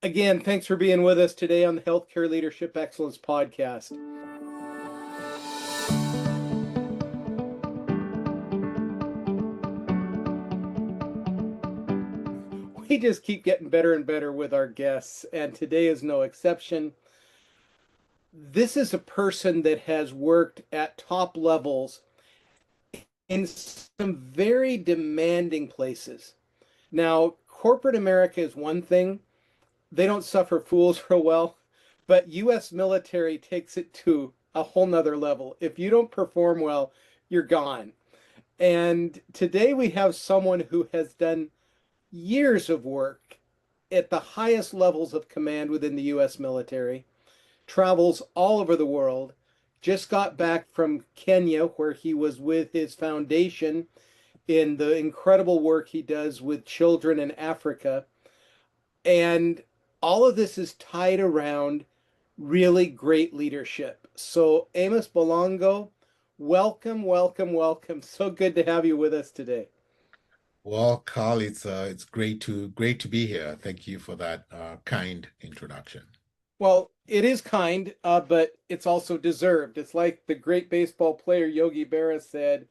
Again, thanks for being with us today on the Healthcare Leadership Excellence Podcast. We just keep getting better and better with our guests, and today is no exception. This is a person that has worked at top levels in some very demanding places. Now, corporate America is one thing. They don't suffer fools real well, but US military takes it to a whole nother level. If you don't perform well, you're gone. And today we have someone who has done years of work at the highest levels of command within the US military, travels all over the world, just got back from Kenya, where he was with his foundation in the incredible work he does with children in Africa. And all of this is tied around really great leadership. So, Amos Balongo, welcome, welcome, welcome. So good to have you with us today. Well, Carl, it's great to be here. Thank you for that kind introduction. Well, it is kind, but it's also deserved. It's like the great baseball player Yogi Berra said,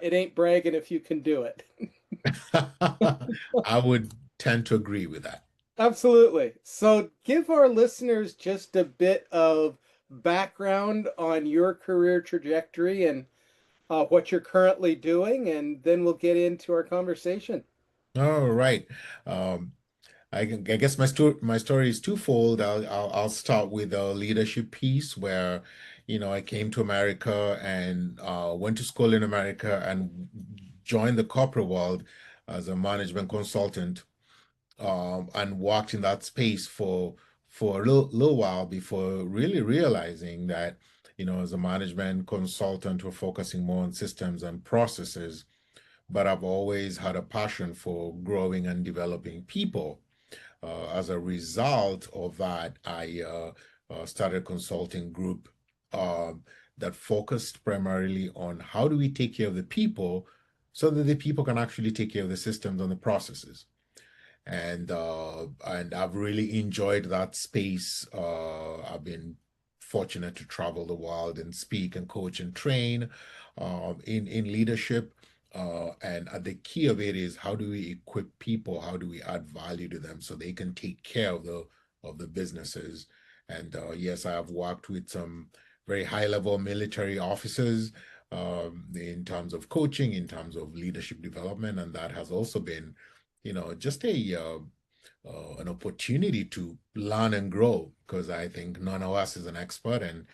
it ain't bragging if you can do it. I would tend to agree with that. Absolutely. So give our listeners just a bit of background on your career trajectory and what you're currently doing, and then we'll get into our conversation. All right. Um, I guess my story is twofold. I'll start with a leadership piece where, I came to America and went to school in America and joined the corporate world as a management consultant, and walked in that space for a little while before really realizing that, as a management consultant, we're focusing more on systems and processes, but I've always had a passion for growing and developing people. As a result of that, I started a consulting group that focused primarily on how do we take care of the people so that the people can actually take care of the systems and the processes. And I've really enjoyed that space. I've been fortunate to travel the world and speak and coach and train in leadership. And the key of it is how do we equip people? How do we add value to them so they can take care of the businesses? And yes, I have worked with some very high level military officers in terms of coaching, in terms of leadership development, and that has also been just an opportunity to learn and grow, because I think none of us is an expert, and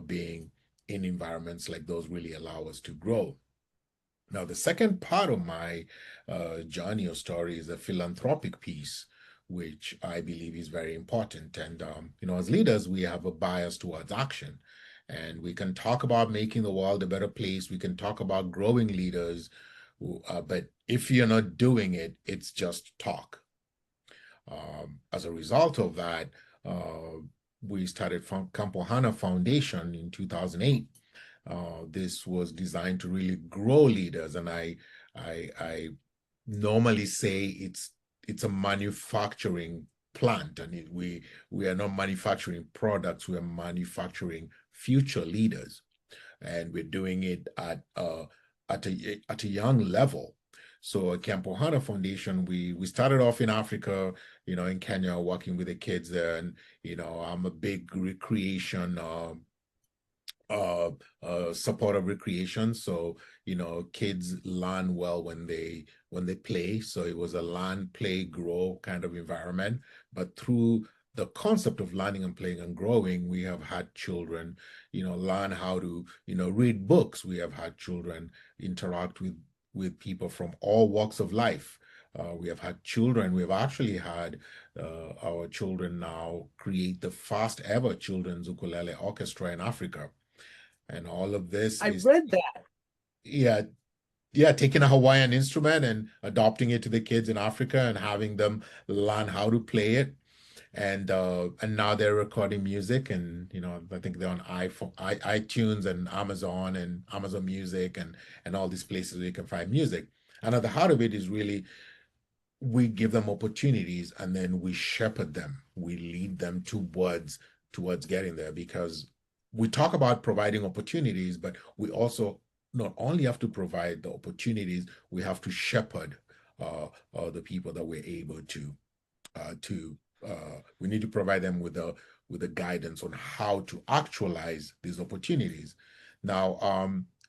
being in environments like those really allow us to grow. Now, the second part of my journey or story is a philanthropic piece, which I believe is very important. And as leaders, we have a bias towards action. And we can talk about making the world a better place. We can talk about growing leaders, but if you're not doing it, it's just talk. As a result of that, we started Campo Hana Foundation in 2008. This was designed to really grow leaders, and I normally say it's a manufacturing plant, and we are not manufacturing products, we are manufacturing future leaders, and we're doing it at a young level. So at Campo Hana Foundation, we started off in Africa, in Kenya, working with the kids there, and I'm a big recreation support of recreation. So kids learn well when they play. So it was a learn, play, grow kind of environment. But through the concept of learning and playing and growing, we have had children learn how to read books. We have had children interact with people from all walks of life. We have had children. We've actually had our children now create the first ever children's ukulele orchestra in Africa. And all of this I is, read that. yeah, yeah, taking a Hawaiian instrument and adopting it to the kids in Africa and having them learn how to play it. And now they're recording music, and I think they're on iTunes and Amazon Music and all these places where you can find music. And at the heart of it is really we give them opportunities and then we shepherd them. We lead them towards getting there, because we talk about providing opportunities, but we also not only have to provide the opportunities, we have to shepherd the people that we're able to we need to provide them with a guidance on how to actualize these opportunities. Now,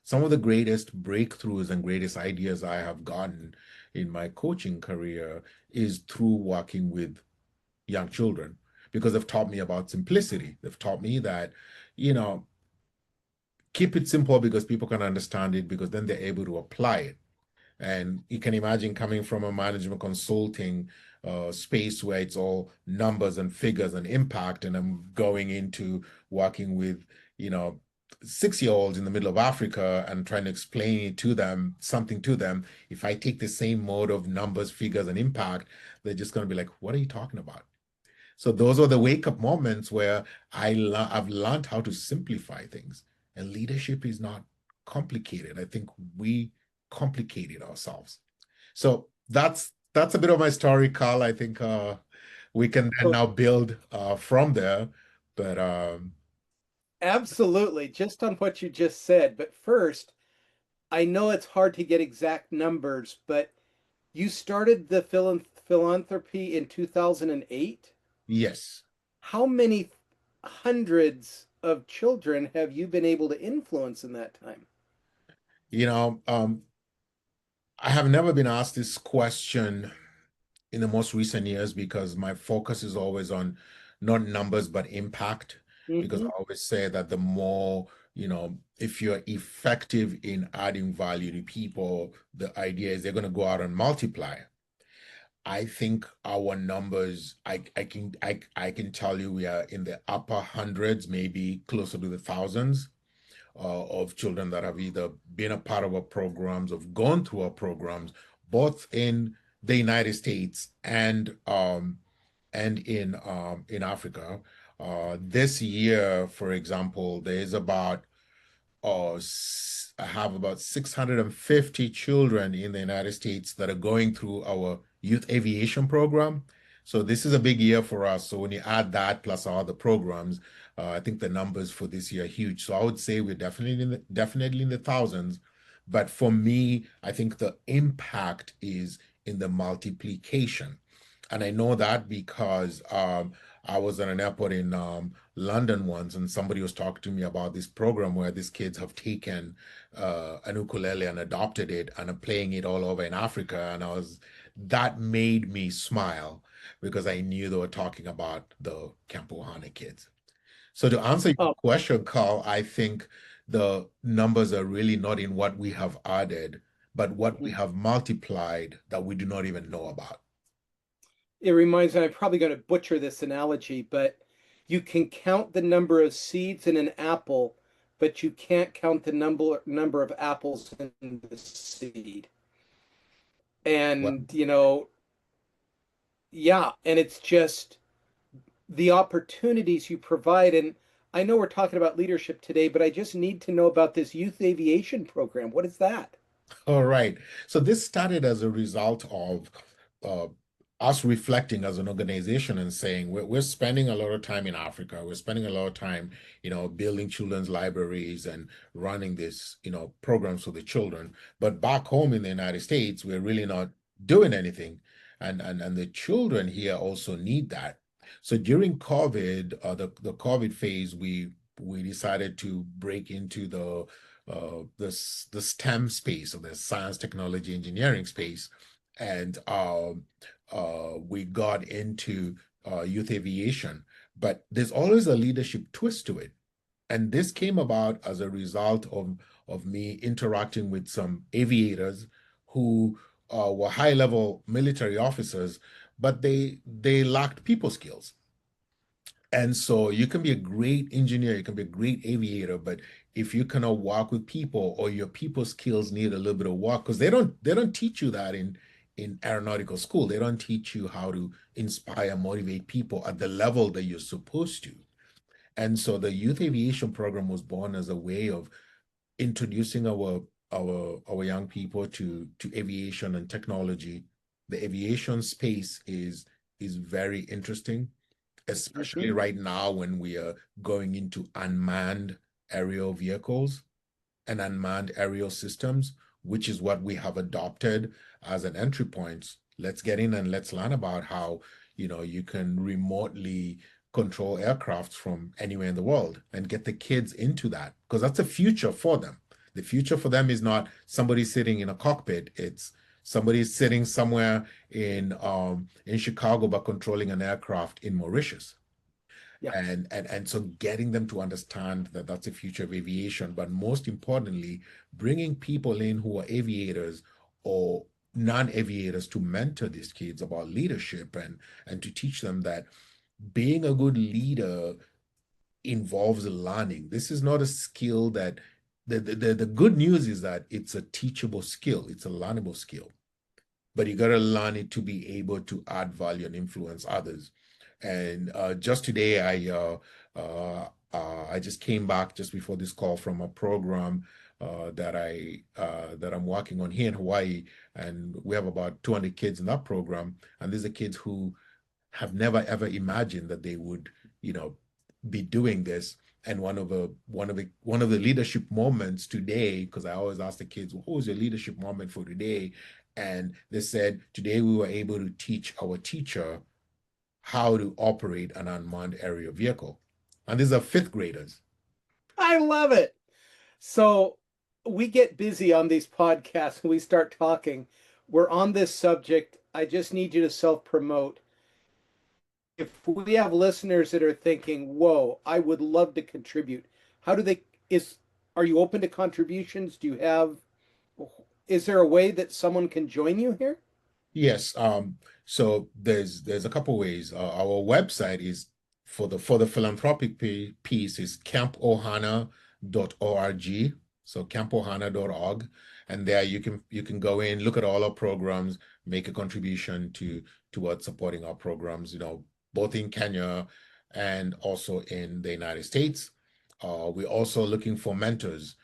some of the greatest breakthroughs and greatest ideas I have gotten in my coaching career is through working with young children, because they've taught me about simplicity. They've taught me that, you know, keep it simple because people can understand it, because then they're able to apply it. And you can imagine coming from a management consulting space where it's all numbers and figures and impact, and I'm going into working with, you know, 6-year-olds in the middle of Africa and trying to explain it to them, something to them. If I take the same mode of numbers, figures, and impact, they're just going to be like, what are you talking about? So those are the wake up moments where I've learned how to simplify things. And leadership is not complicated. I think we complicated ourselves. So that's a bit of my story, Carl. I think we can then So now build from there. But absolutely, just on what you just said. But first, I know it's hard to get exact numbers, but you started the philanthropy in 2008. yes, How many hundreds of children have you been able to influence in that time? you know, I have never been asked this question in the most recent years, because my focus is always on not numbers but impact, because I Hmm. always say that the more, if you're effective in adding value to people, the idea is they're going to go out and multiply. I think our numbers, I can tell you we are in the upper hundreds, maybe closer to the thousands of children that have either been a part of our programs, or gone through our programs, both in the United States and in Africa. This year, for example, there is about I have about 650 children in the United States that are going through our youth aviation program. So this is a big year for us. So when you add that plus all the programs, I think the numbers for this year are huge. So I would say we're definitely in the thousands. But for me, I think the impact is in the multiplication. And I know that because I was at an airport in London once, and somebody was talking to me about this program where these kids have taken an ukulele and adopted it and are playing it all over in Africa. And that made me smile, because I knew they were talking about the Campohane kids. So to answer your Oh, question, Carl, I think the numbers are really not in what we have added, but what we mhm. have multiplied that we do not even know about. It reminds me, I'm probably going to butcher this analogy, but you can count the number of seeds in an apple, but you can't count the number of apples in the seed. Well, And, yeah, and it's just the opportunities you provide. And I know we're talking about leadership today, but I just need to know about this youth aviation program. What is that? all right. So this started as a result of uh, us reflecting as an organization and saying we're spending a lot of time in Africa. We're spending a lot of time, building children's libraries and running this, programs for the children. But back home in the United States, we're really not doing anything. And the children here also need that. So during COVID, the COVID phase, we decided to break into the STEM space, or the science, technology, engineering space, and we got into youth aviation. But there's always a leadership twist to it, and this came about as a result of me interacting with some aviators who were high-level military officers, but they lacked people skills. And so you can be a great engineer, you can be a great aviator, but if you cannot work with people, or your people skills need a little bit of work, because they don't teach you that in aeronautical school. They don't teach you how to inspire, motivate people at the level that you're supposed to. And so the youth aviation program was born as a way of introducing our young people to aviation and technology, the aviation space is very interesting, especially Hmm. right now when we are going into unmanned aerial vehicles and unmanned aerial systems, which is what we have adopted as an entry point. Let's get in and let's learn about how, you can remotely control aircrafts from anywhere in the world and get the kids into that because that's a future for them. The future for them is not somebody sitting in a cockpit. It's somebody sitting somewhere in Chicago but controlling an aircraft in Mauritius. Yeah. And so getting them to understand that that's the future of aviation, but most importantly, bringing people in who are aviators or non-aviators to mentor these kids about leadership and to teach them that being a good leader involves learning. This is not a skill that the good news is that it's a teachable skill, it's a learnable skill, but you got to learn it to be able to add value and influence others. And just today, I just came back just before this call from a program that I'm working on here in Hawaii, and we have about 200 kids in that program, and these are kids who have never ever imagined that they would, be doing this. And one of the leadership moments today, because I always ask the kids, what was your leadership moment for today? And they said, today we were able to teach our teacher how to operate an unmanned aerial vehicle. And these are fifth graders. I love it. So we get busy on these podcasts and we start talking. We're on this subject. I just need you to self promote. If we have listeners that are thinking, "Whoa, I would love to contribute," how do they? Is Are you open to contributions? Do you have? Is there a way that someone can join you here? Yes, so there's a couple ways. Our website is for the philanthropic piece is campohana.org. So campohana.org, and there you can go in, look at all our programs, make a contribution towards supporting our programs, both in Kenya and also in the United States. We're also looking for mentors,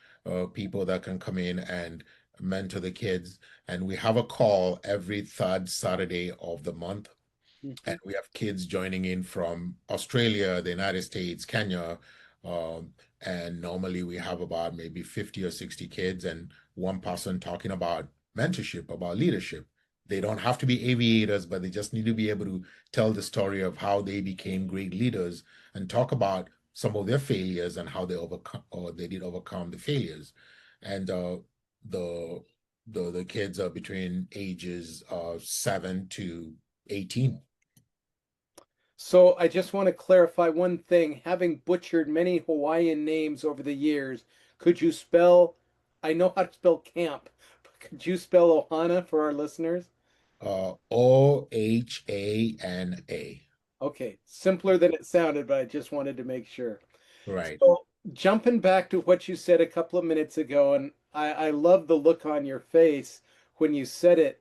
people that can come in and mentor the kids, and we have a call every third Saturday of the month. And Mhm. we have kids joining in from Australia, the United States, Kenya. And normally we have about maybe 50 or 60 kids and one person talking about mentorship, about leadership. They don't have to be aviators, but they just need to be able to tell the story of how they became great leaders and talk about some of their failures and how they overcome or they did overcome the failures. And the the kids are between ages 7 to 18. So I just want to clarify one thing. Having butchered many Hawaiian names over the years, could you spell? I know how to spell camp, but could you spell Ohana for our listeners? Ohana. Okay, simpler than it sounded, but I just wanted to make sure. Right. So, jumping back to what you said a couple of minutes ago, and I love the look on your face when you said it,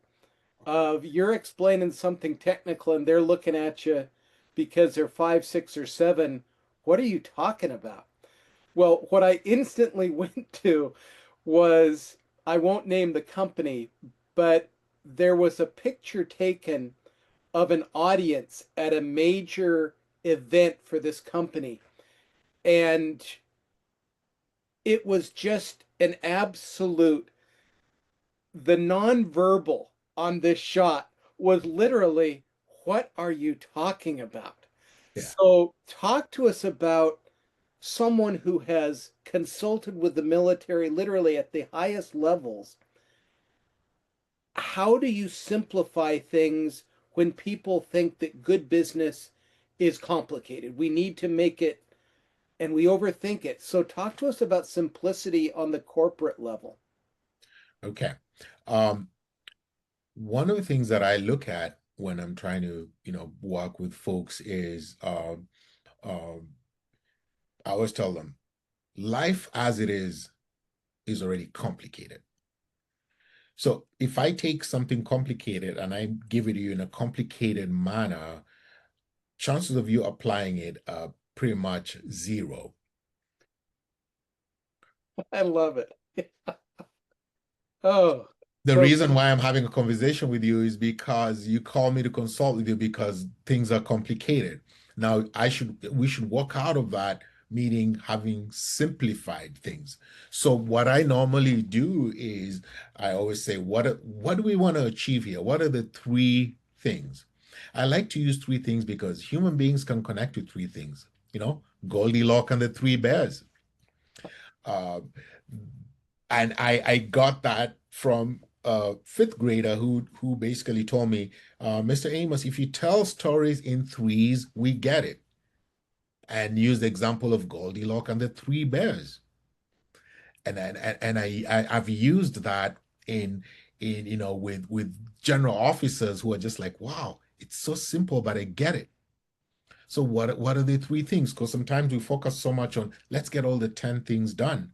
of you're explaining something technical and they're looking at you because they're 5, 6, or 7. What are you talking about? Well, what I instantly went to was, I won't name the company, but there was a picture taken of an audience at a major event for this company. And it was just an absolute, the nonverbal on this shot was literally, what are you talking about? Yeah. So, talk to us about someone who has consulted with the military literally at the highest levels. How do you simplify things when people think that good business is complicated? We need to make it and we overthink it. So, talk to us about simplicity on the corporate level. Okay. Um, One of the things that I look at when I'm trying to, work with folks is um, I always tell them life as it is already complicated. So if I take something complicated and I give it to you in a complicated manner, chances of you applying it are pretty much zero. I love it. Oh. The So reason why I'm having a conversation with you is because you call me to consult with you because things are complicated. Now, we should walk out of that meeting having simplified things. So what I normally do is I always say, what do we want to achieve here? What are the three things? I like to use three things because human beings can connect to three things, Goldilocks and the three bears. Uh, and I got that from a fifth grader who basically told me, Mr. Amos, if you tell stories in threes, we get it. And used the example of Goldilocks and the three bears. I've used that in with general officers who are just like, wow, it's so simple, but I get it. So what are the three things? Because sometimes we focus so much on let's get all the 10 things done.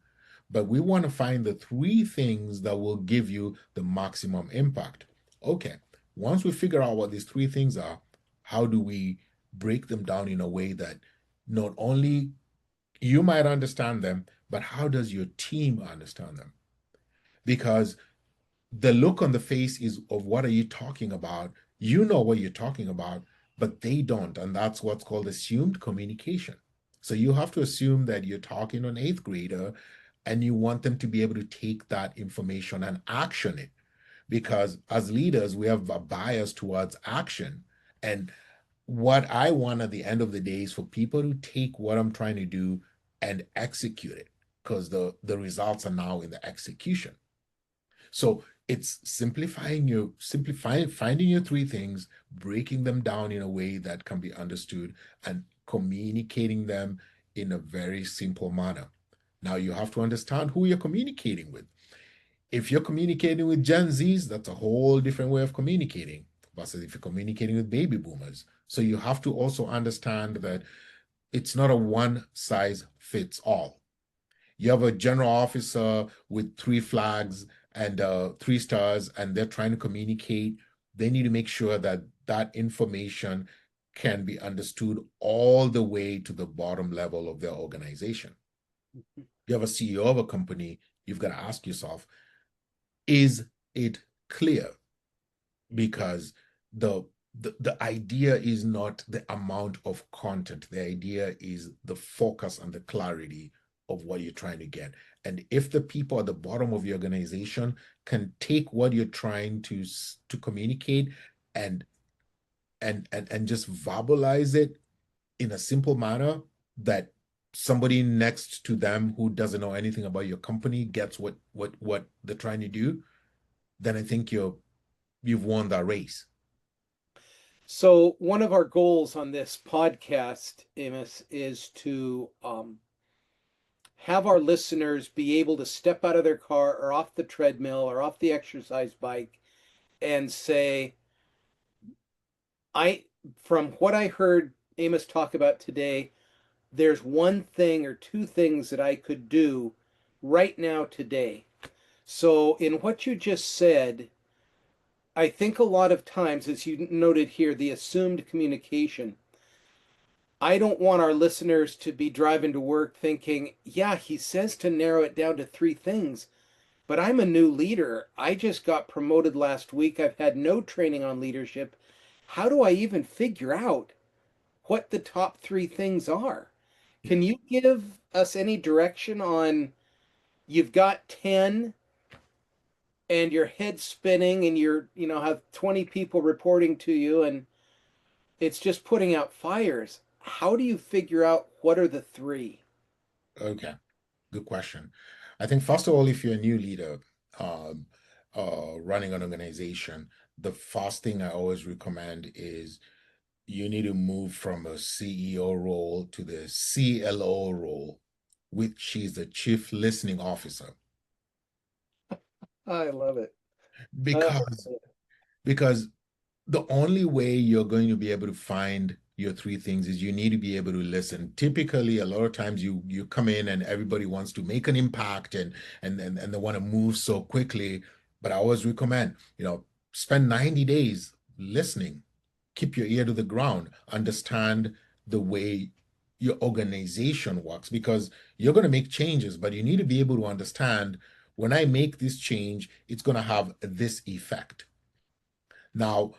But we want to find the three things that will give you the maximum impact. Okay, once we figure out what these three things are, how do we break them down in a way that not only you might understand them, but how does your team understand them? Because the look on the face is of what are you talking about? You know what you're talking about, but they don't. And that's what's called assumed communication. So you have to assume that you're talking to an eighth grader and you want them to be able to take that information and action it. Because as leaders, we have a bias towards action. And what I want at the end of the day is for people to take what I'm trying to do and execute it because the results are now in the execution. So it's simplifying, finding your three things, breaking them down in a way that can be understood, and communicating them in a very simple manner. Now you have to understand who you're communicating with. If you're communicating with Gen Zs, that's a whole different way of communicating versus if you're communicating with baby boomers. So you have to also understand that it's not a one size fits all. You have a general officer with three flags and three stars, and they're trying to communicate. They need to make sure that that information can be understood all the way to the bottom level of their organization. You have a CEO of a company, you've got to ask yourself, is it clear? Because the the idea is not the amount of content. The idea is the focus and the clarity of what you're trying to get. And if the people at the bottom of your organization can take what you're trying to communicate and and just verbalize it in a simple manner that somebody next to them who doesn't know anything about your company gets what they're trying to do, then I think you've won that race. So one of our goals on this podcast, Amos, is to have our listeners be able to step out of their car or off the treadmill or off the exercise bike and say, I, from what I heard Amos talk about today, there's one thing or two things that I could do right now today. So, in what you just said, I think a lot of times, as you noted here, the assumed communication. I don't want our listeners to be driving to work thinking, yeah, he says to narrow it down to three things, but I'm a new leader. I just got promoted last week. I've had no training on leadership. How do I even figure out what the top three things are? Yeah. Can you give us any direction on you've got 10 and your head's spinning and have 20 people reporting to you and it's just putting out fires? How do you figure out what are the three? Okay. Good question. I think first of all, if you're a new leader um, running an organization, the first thing I always recommend is you need to move from a CEO role to the CLO role, which is the Chief Listening Officer, I love it. Uh, because because the only way you're going to be able to find your three things is you need to be able to listen. Typically, a lot of times you come in and everybody wants to make an impact and they want to move so quickly. But I always recommend, spend 90 days listening, keep your ear to the ground, understand the way your organization works because you're going to make changes, but you need to be able to understand When I make this change, it's going to have this effect. Now,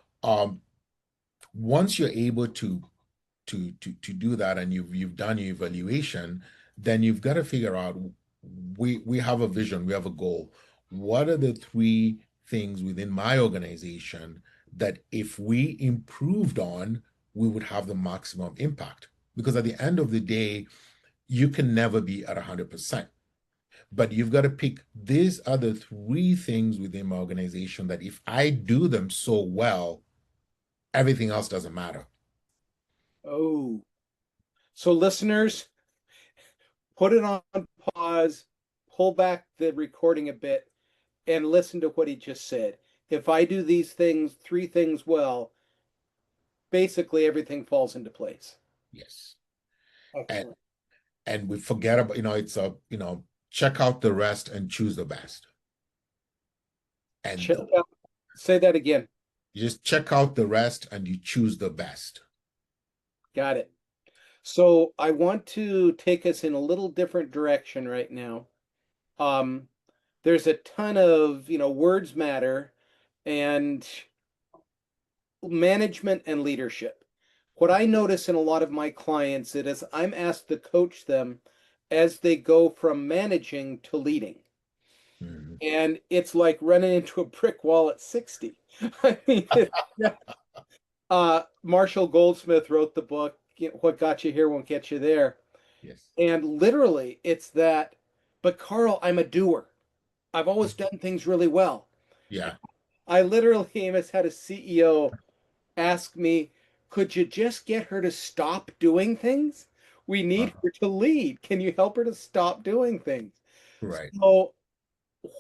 once you're able to do that and you've done your evaluation, then you've got to figure out we have a vision, we have a goal. What are the three things within my organization that if we improved on, we would have the maximum impact? Because at the end of the day, you can never be at 100%. But you've got to pick these other three things within my organization that if I do them so well, everything else doesn't matter. Oh, so listeners, put it on pause, pull back the recording a bit, and listen to what he just said. If I do these things, three things well, basically everything falls into place. Yes. And Excellent. and we forget about, it's check out the rest and choose the best. Check And out, say that again. you just check out the rest and you choose the best. Got it. So I want to take us in a little different direction right now. Um, there's a ton of, words matter and management and leadership. What I notice in a lot of my clients is I'm asked to coach them as they go from managing to leading. Mhm. And it's like running into a brick wall at 60. I mean, Marshall Goldsmith wrote the book, What Got You Here Won't Get You There. Yes. And literally, it's that, but Carl, I'm a doer. I've always done things really well. Yeah. I literally, Amos, had a CEO ask me, could you just get her to stop doing things? We need Uh-huh. her to lead. Can you help her to stop doing things? Right. So,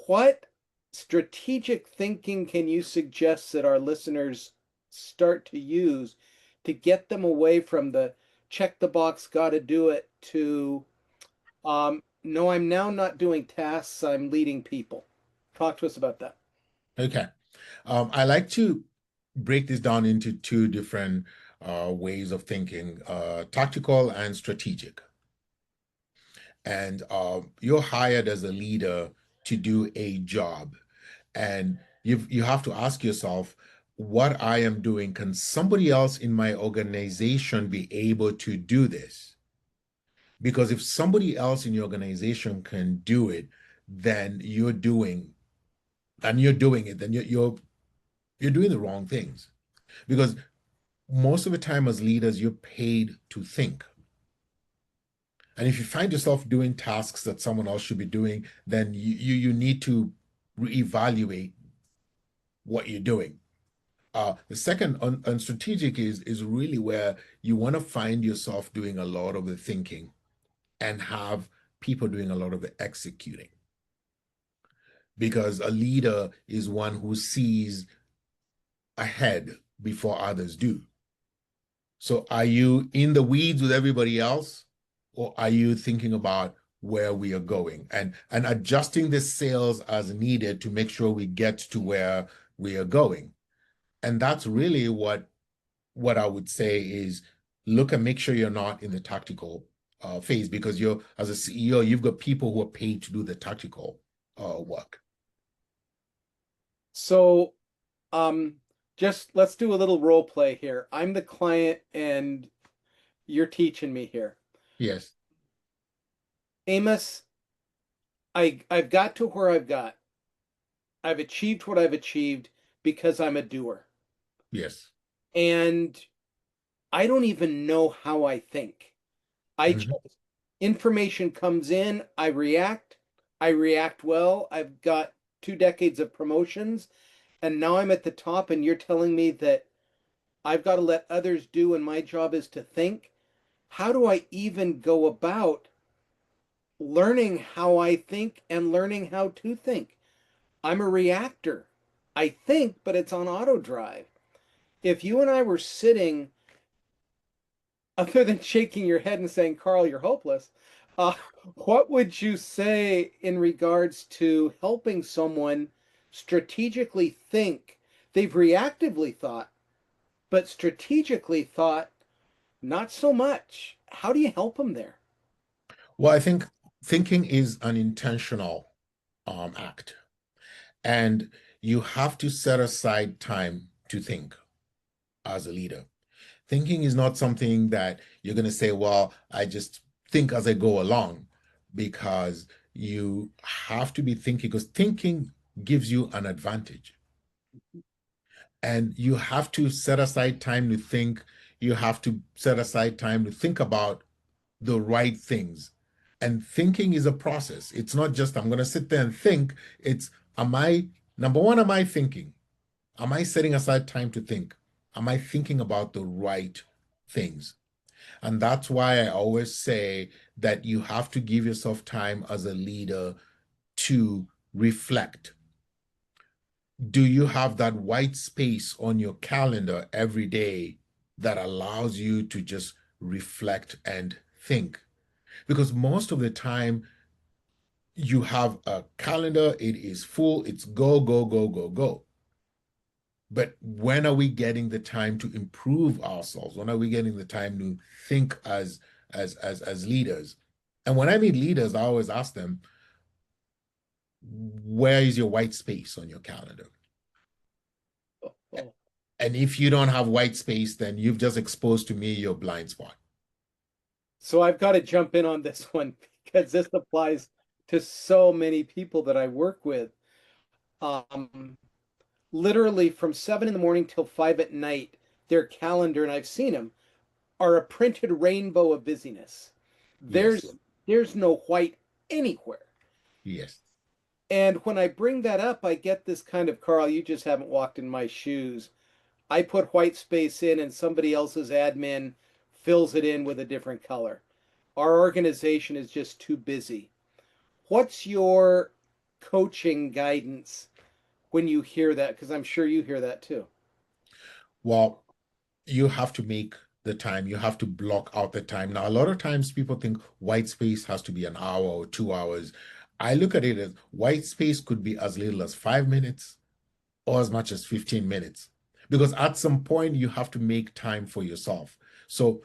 what strategic thinking can you suggest that our listeners start to use to get them away from the check the box, got to do it to no, I'm now not doing tasks, I'm leading people. Talk to us about that. Okay. I like to break this down into two different ways of thinking, tactical and strategic. And you're hired as a leader to do a job. And you have to ask yourself, what I am doing, can somebody else in my organization be able to do this? Because if somebody else in your organization can do it, then you're doing it, then you're doing the wrong things. Because most of the time as leaders, you're paid to think. And if you find yourself doing tasks that someone else should be doing, then you need to reevaluate what you're doing. The second on strategic is really where you want to find yourself doing a lot of the thinking and have people doing a lot of the executing. Because a leader is one who sees ahead before others do. So are you in the weeds with everybody else, or are you thinking about where we are going and adjusting the sails as needed to make sure we get to where we are going? And that's really what I would say is look and make sure you're not in the tactical phase, because you're, as a CEO, you've got people who are paid to do the tactical work. So, um, just let's do a little role play here. I'm the client and you're teaching me here. Yes, Amos, I've got to where I've got. I've achieved what I've achieved because I'm a doer. yes. And I don't even know how I think. I Mhm. just information comes in, I react well. I've got 2 decades of promotions, and now I'm at the top, and you're telling me that I've got to let others do, and my job is to think. How do I even go about learning how I think and learning how to think? I'm a reactor. I think, but it's on auto drive. If you and I were sitting, other than shaking your head and saying, Carl, you're hopeless, uh, what would you say in regards to helping someone strategically think? They've reactively thought, but strategically thought, not so much. How do you help them there? Well, I think thinking is an intentional. act. And you have to set aside time to think as a leader. Thinking is not something that you're going to say, well, I just think as I go along, because you have to be thinking, because thinking gives you an advantage. And you have to set aside time to think. You have to set aside time to think about the right things. And thinking is a process. It's not just, I'm going to sit there and think. It's, number one, am I thinking? Am I setting aside time to think? Am I thinking about the right things? And that's why I always say that you have to give yourself time as a leader to reflect. Do you have that white space on your calendar every day that allows you to just reflect and think? Because most of the time, you have a calendar, it is full, it's go, go, go, go, go. But when are we getting the time to improve ourselves? When are we getting the time to think as leaders? And when I meet leaders, I always ask them, where is your white space on your calendar? Oh. And if you don't have white space, then you've just exposed to me your blind spot. So I've got to jump in on this one because this applies to so many people that I work with. Um, Literally from 7 in the morning till 5 at night, their calendar, and I've seen them, are a printed rainbow of busyness. Yes, There's no white anywhere. yes. And when I bring that up, I get this kind of, Carl, you just haven't walked in my shoes. I put white space in and somebody else's admin fills it in with a different color. Our organization is just too busy. What's your coaching guidance when you hear that? Because I'm sure you hear that too. Well, you have to make the time, you have to block out the time. Now, a lot of times people think white space has to be an hour or 2 hours. I look at it as white space could be as little as 5 minutes or as much as 15 minutes. Because at some point, you have to make time for yourself. So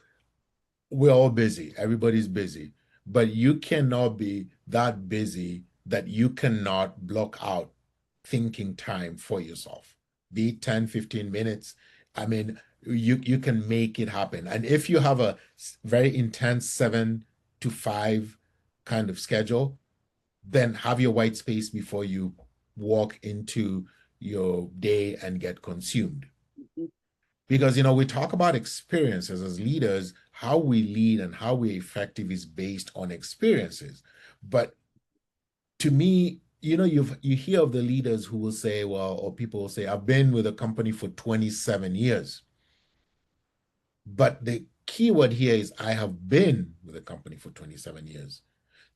we're all busy, everybody's busy, but you cannot be that busy that you cannot block out thinking time for yourself, be it 10, 15 minutes. I mean, you can make it happen. And if you have a very intense 7 to 5 kind of schedule, then have your white space before you walk into your day and get consumed. Because, we talk about experiences as leaders, how we lead and how we're effective is based on experiences. But to me, you hear of the leaders who will say, well, or people will say, I've been with a company for 27 years. But the key word here is I have been with a company for 27 years.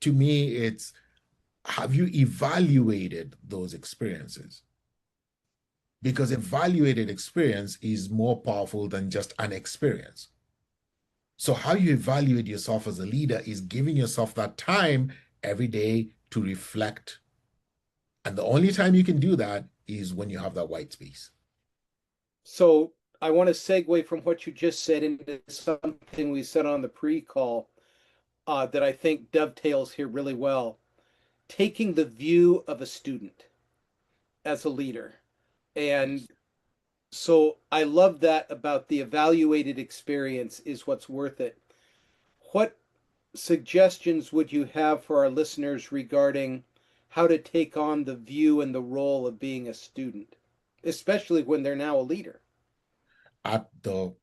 To me, it's, have you evaluated those experiences? Because evaluated experience is more powerful than just an experience. So how you evaluate yourself as a leader is giving yourself that time every day to reflect. And the only time you can do that is when you have that white space. So I want to segue from what you just said into something we said on the pre-call that I think dovetails here really well. Taking the view of a student as a leader. Yes. And so I love that about the evaluated experience is what's worth it. What suggestions would you have for our listeners regarding how to take on the view and the role of being a student, especially when they're now a leader? At the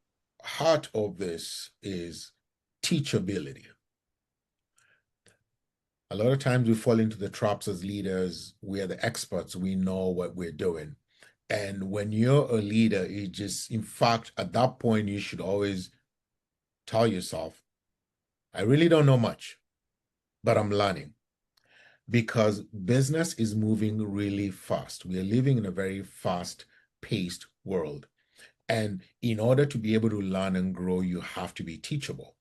heart of this is teachability. A lot of times we fall into the traps as leaders. We are the experts. We know what we're doing. And when you're a leader, it just, in fact, at that point, you should always tell yourself, I really don't know much, but I'm learning, because business is moving really fast. We are living in a very fast-paced world. And in order to be able to learn and grow, you have to be teachable.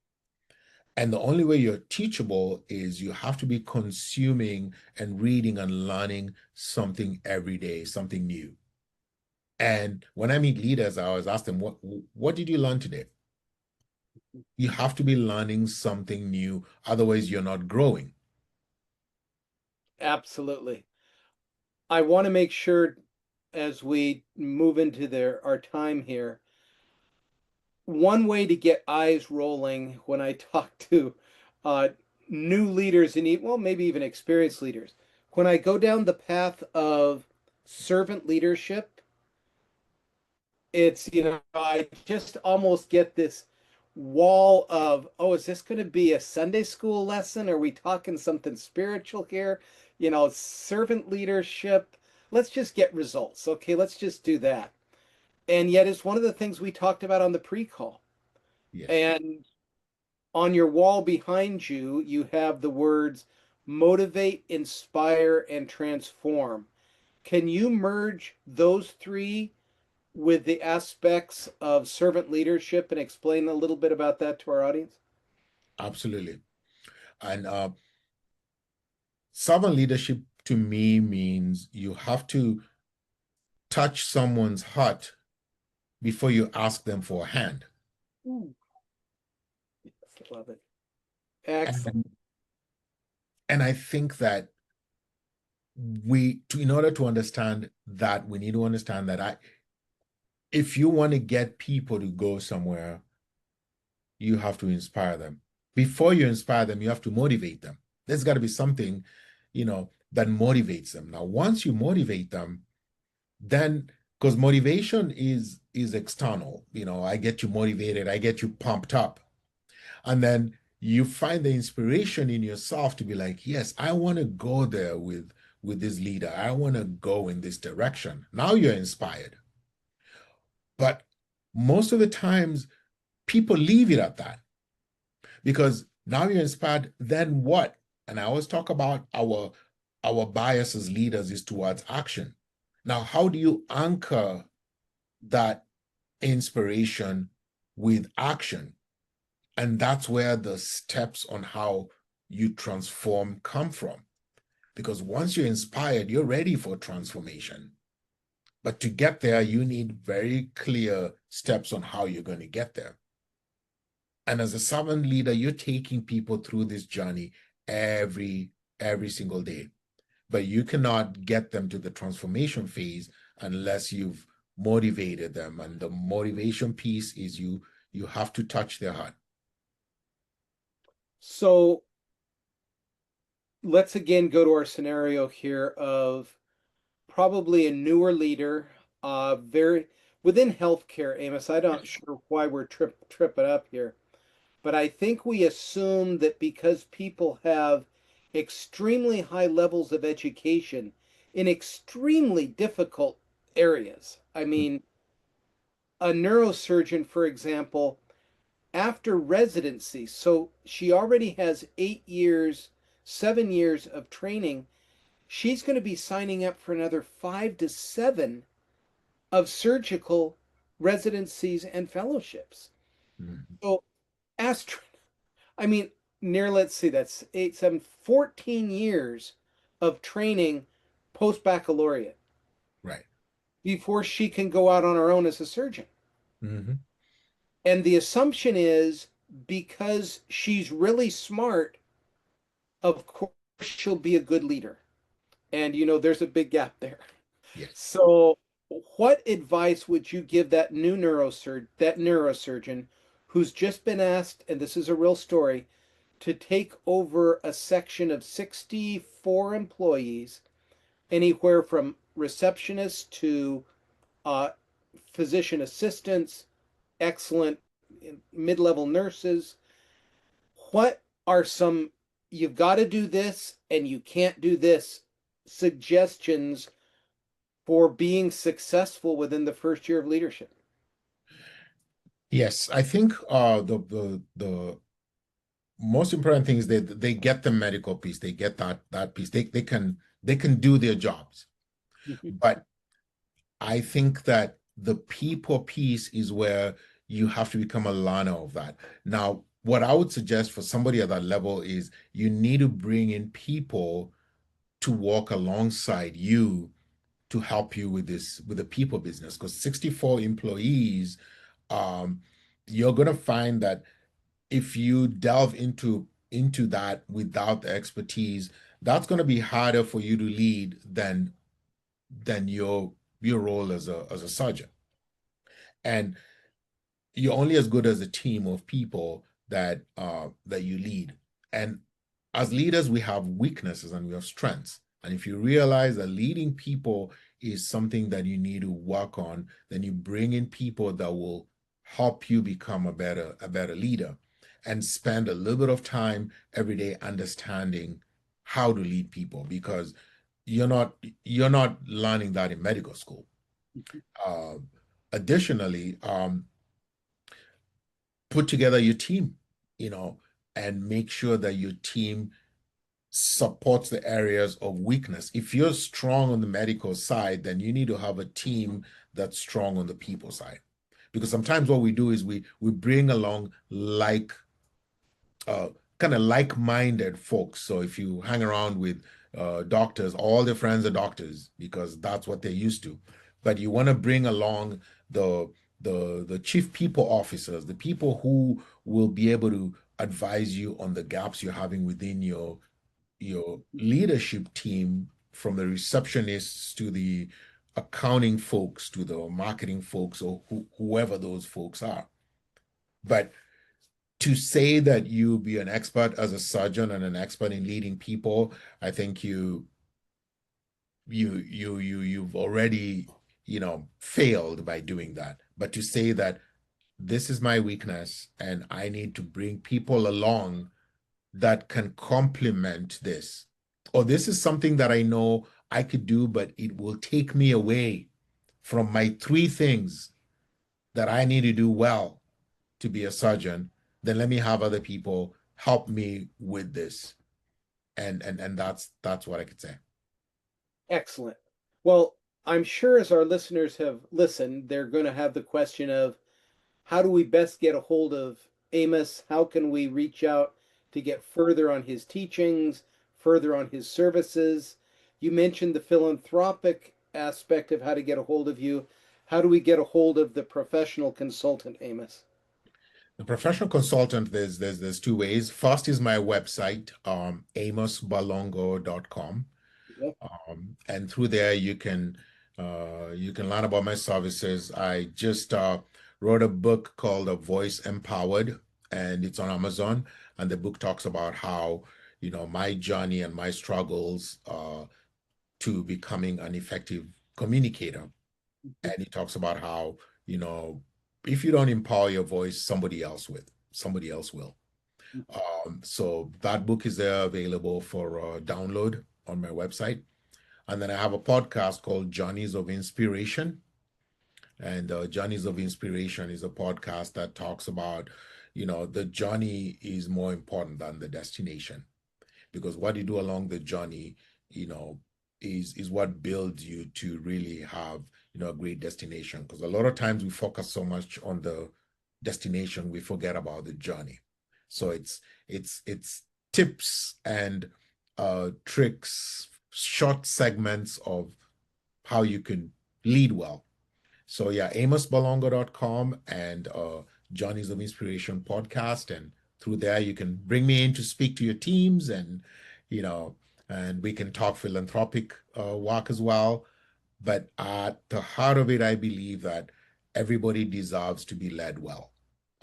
And the only way you're teachable is you have to be consuming and reading and learning something every day, something new. And when I meet leaders, I always ask them, what did you learn today? You have to be learning something new, otherwise you're not growing. Absolutely. I want to make sure as we move into our time here, one way to get eyes rolling when I talk to uh, new leaders and well, maybe even experienced leaders, when I go down the path of servant leadership, I just almost get this wall of, oh, is this going to be a Sunday school lesson? Are we talking something spiritual here? Servant leadership. Let's just get results. Okay, let's just do that. And yet, it's one of the things we talked about on the pre-call. Yes, And on your wall behind you, you have the words motivate, inspire, and transform. Can you merge those three with the aspects of servant leadership and explain a little bit about that to our audience? absolutely. And servant leadership to me means you have to touch someone's heart before you ask them for a hand. Ooh, love it. Excellent. And, and I think that in order to understand that, we need to understand that if you want to get people to go somewhere, you have to inspire them. Before you inspire them, you have to motivate them. There's got to be something, that motivates them. Now, once you motivate them, then because motivation is external, I get you motivated, I get you pumped up. And then you find the inspiration in yourself to be like, yes, I want to go there with this leader. I want to go in this direction. Now you're inspired. But most of the times people leave it at that because now you're inspired, then what? And I always talk about our bias as leaders is towards action. Now, how do you anchor that inspiration with action? And that's where the steps on how you transform come from. Because once you're inspired, you're ready for transformation. But to get there, you need very clear steps on how you're going to get there. And as a servant leader, you're taking people through this journey every single day. But you cannot get them to the transformation phase unless you've motivated them. And the motivation piece is you have to touch their heart. So let's again go to our scenario here of probably a newer leader, very within healthcare, Amos. I'm not sure why we're tripping up here, but I think we assume that because people have extremely high levels of education in extremely difficult areas. I mean, a neurosurgeon, for example, after residency, so she already has 8 years, 7 years of training. She's going to be signing up for another 5 to 7 of surgical residencies and fellowships. Mhm. So, astro I mean, let's see, that's 8, 7, 14 years of training post baccalaureate Right. before she can go out on her own as a surgeon. Hmm. And the assumption is because she's really smart, of course she'll be a good leader. And there's a big gap there. Yes. So, what advice would you give that neurosurgeon who's just been asked, and this is a real story, to take over a section of 64 employees, anywhere from receptionists to uh, physician assistants, excellent mid-level nurses? What are some you've got to do this and you can't do this suggestions for being successful within the first year of leadership? Yes, I think the most important thing is they get the medical piece, they get that piece. They can do their jobs. But I think that the people piece is where you have to become a learner of that. Now, what I would suggest for somebody at that level is you need to bring in people to walk alongside you to help you with the people business. Because 64 employees, um, you're gonna find that if you delve into that without the expertise, that's gonna be harder for you to lead than than your role as a sergeant. And you're only as good as a team of people that you lead. And as leaders, we have weaknesses and we have strengths. And if you realize that leading people is something that you need to work on, then you bring in people that will help you become a better leader, and spend a little bit of time every day understanding how to lead people, because you're not learning that in medical school. Uh, Additionally, put together your team, you know, and make sure that your team supports the areas of weakness. If you're strong on the medical side, then you need to have a team that's strong on the people side. Because sometimes what we do is we bring along uh, kind of like-minded folks. So if you hang around with doctors, all their friends are doctors because that's what they're used to. But you want to bring along the the chief people officers, the people who will be able to advise you on the gaps you're having within your leadership team, from the receptionists to the accounting folks to the marketing folks, or whoever those folks are. But to say that you be an expert as a surgeon and an expert in leading people, I think you've already, failed by doing that. But to say that this is my weakness and I need to bring people along that can complement this, or this is something that I know I could do, but it will take me away from my three things that I need to do well to be a surgeon, then let me have other people help me with this. And that's what I could say. Excellent. Well, I'm sure as our listeners have listened, they're going to have the question of how do we best get a hold of Amos? How can we reach out to get further on his teachings, further on his services? You mentioned the philanthropic aspect of how to get a hold of you. How do we get a hold of the professional consultant, Amos? The professional consultant, there's two ways. First is my website, amosbalongo.com. Yeah. And through there you can learn about my services. I just wrote a book called A Voice Empowered, and it's on Amazon. And the book talks about how, my journey and my struggles to becoming an effective communicator. And he talks about how, you know, if you don't empower your voice, somebody else will. So that book is there available for download on my website. And then I have a podcast called Journeys of Inspiration. And Journeys of Inspiration is a podcast that talks about, the journey is more important than the destination, because what you do along the journey, you know, is what builds you to really have, a great destination. Because a lot of times we focus so much on the destination, we forget about the journey. So it's tips and tricks, short segments of how you can lead well. So yeah, amosbalongo.com and Johnny's of Inspiration podcast. And through there, you can bring me in to speak to your teams, and, you know, and we can talk philanthropic work as well. But at the heart of it, I believe that everybody deserves to be led well.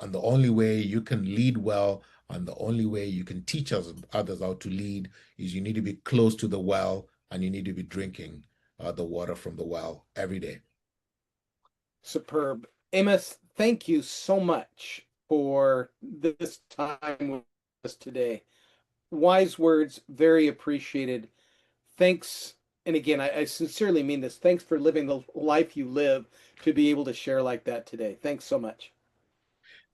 And the only way you can lead well, and the only way you can teach others how to lead, is you need to be close to the well, and you need to be drinking the water from the well every day. Superb. Amos, thank you so much for this time with us today. Wise words, very appreciated. Thanks. And again, I sincerely mean this. Thanks for living the life you live to be able to share like that today. Thanks so much.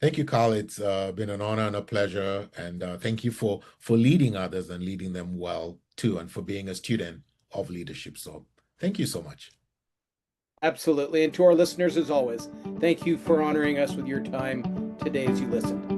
Thank you, Carl. It's been an honor and a pleasure. And thank you for leading others and leading them well too, and for being a student of leadership. So thank you so much. Absolutely. And to our listeners, as always, thank you for honoring us with your time today as you listened.